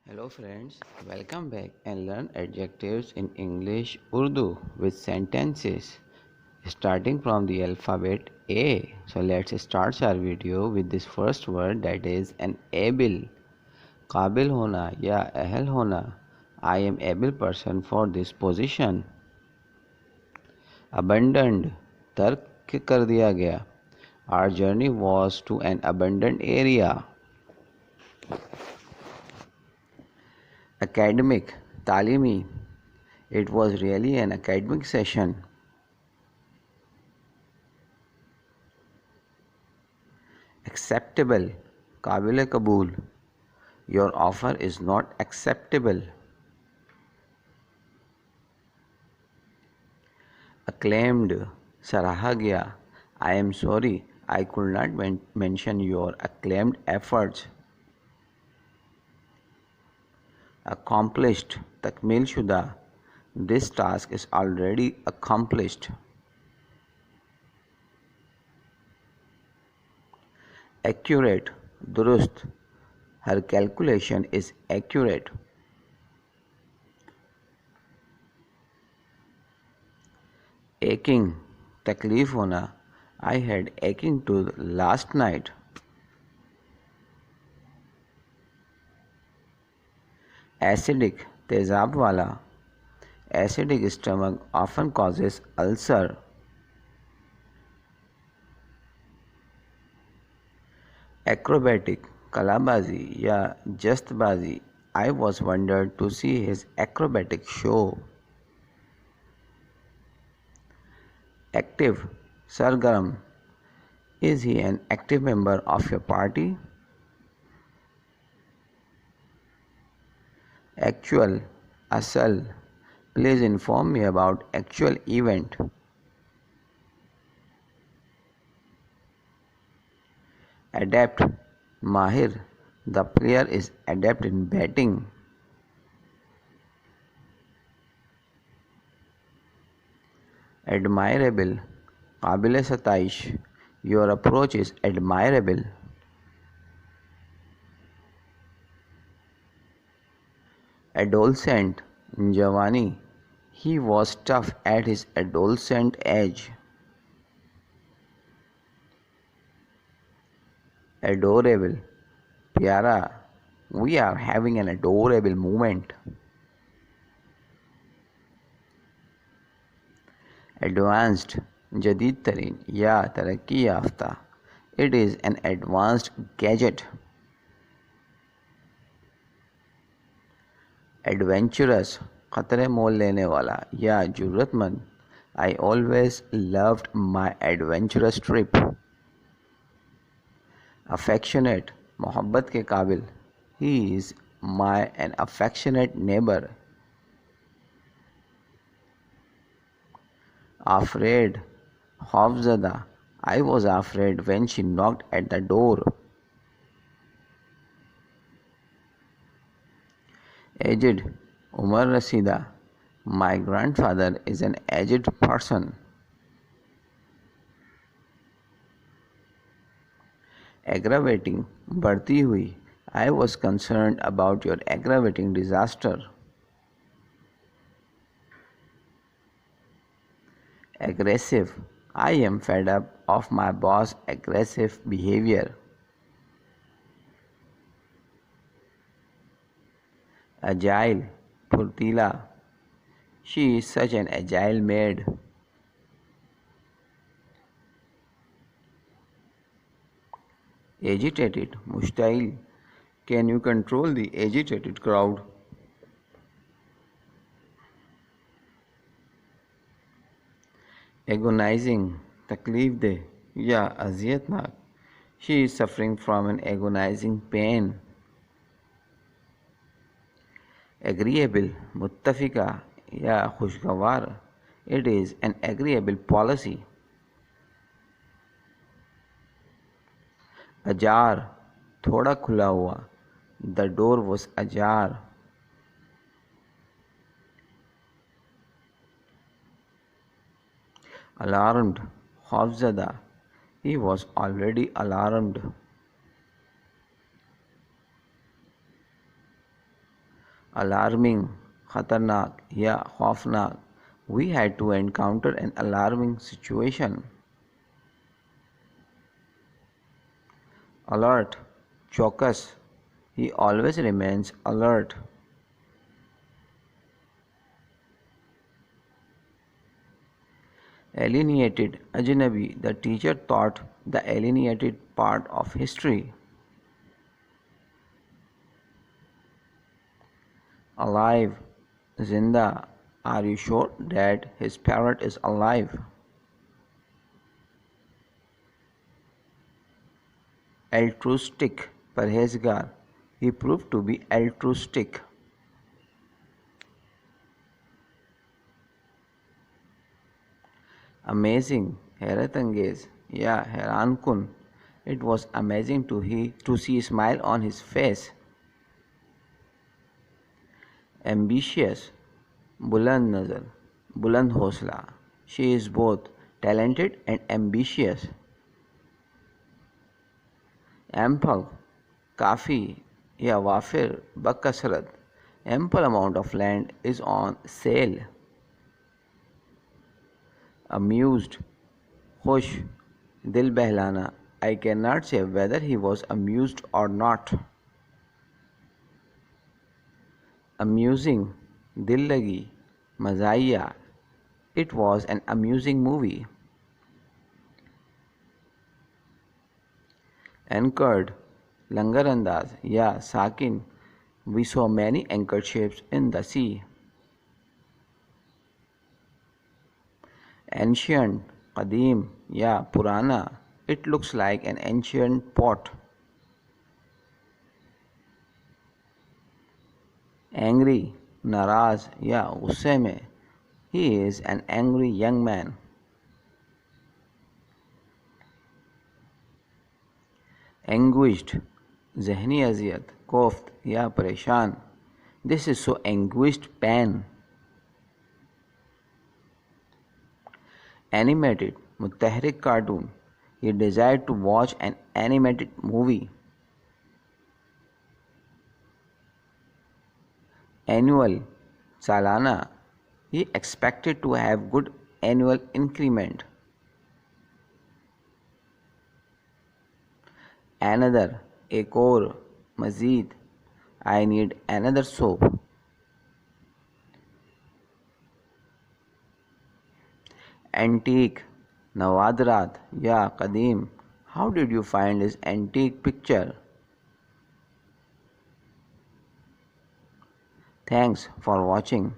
Hello friends, welcome back and learn adjectives in English Urdu with sentences starting from the alphabet A. So let's start our video with this first word, that is an able. काबिल होना या अहल होना. I am able person for this position. Abandoned, तर्क कर दिया गया. Our journey was to an abandoned area. Academic, तालीमी. It was really an academic session. Acceptable, काबिल कबूल. Your offer is not acceptable. Acclaimed, सराहा गया. I am sorry, I could not mention your acclaimed efforts. Accomplished, तकमील शुदा. This task is already accomplished. Accurate, दुरुस्त. Her calculation is accurate. Aching, तकलीफ होना. I had aching tooth last night. Acidic, तेजाब वाला. Acidic stomach often causes ulcer. Acrobatic, कलाबाजी या जस्तबाजी. I was wondered to see his acrobatic show. Active, सरगर्म. Is he an active member of your party? Actual, असल. Please inform me about actual event. Adept, माहिर. The player is adept in batting. Admirable, काबिल सताइश. Your approach is admirable. Adolescent, जवानी. He was tough at his adolescent age. Adorable, प्यारा. We are having an adorable moment. Advanced, जदीद तरीन या तरक्की याफ्ता. It is an advanced gadget. Adventurous, खतरे मोल लेने वाला या जुर्रतमंद. I always loved my adventurous trip. Affectionate, मोहब्बत के काबिल. He is an affectionate neighbor. Afraid, खौफज़दा. I was afraid when she knocked at the door. Aged, Umar रसीदा. My grandfather is an aged person. Aggravating, बढ़ती हुई. I was concerned about your aggravating disaster. Aggressive, I am fed up of my boss' aggressive behavior. Agile, फुर्तीला. She is such an agile maid. Agitated, मुश्ताइल. Can you control the agitated crowd? Agonizing, तकलीफ दे या अजियतनाक. She is suffering from an agonizing pain. Agreeable, मुत्तफिका या खुशगवार. It is an agreeable policy. Ajar, थोड़ा खुला हुआ. The door was ajar. Alarmed, खौफज़दा. He was already alarmed. alarming, खतरनाक या खौफनाक. We had to encounter an alarming situation. Alert, chocus. He always remains alert. Alienated, ajnabi. The teacher taught the alienated part of history. Alive, zinda. Are you sure that his parrot is alive? Altruistic, parhezgar. He proved to be altruistic. Amazing, हैरतअंगेज या हैरानकुन. It was amazing to see a smile on his face. Ambitious, बुलंद नज़र, बुलंद हौसला. She is both talented and ambitious. Ample, काफ़ी या वाफिर बकसरत. Ample amount of land is on sale. Amused, खुश, दिल बहलाना. I cannot say whether he was amused or not. Amusing, दिल लगी, मज़ाहिया. It was an amusing movie. Anchored, लंगर अंदाज या साकिन. We saw many anchored ships in the sea. Ancient, कदीम या पुराना. It looks like an ancient pot. Angry, नाराज या गुस्से में. He is an angry young man. Anguished, जहनी अजियत, कोफ्त या परेशान. This is so anguished pain. Animated, मुतहरिक cartoon. He desired to watch an animated movie. Annual, सालाना. He expected to have good annual increment. Another, एक और, मज़ीद. I need another soap. Antique, नवादरात या कदीम. How did you find this antique picture? Thanks for watching.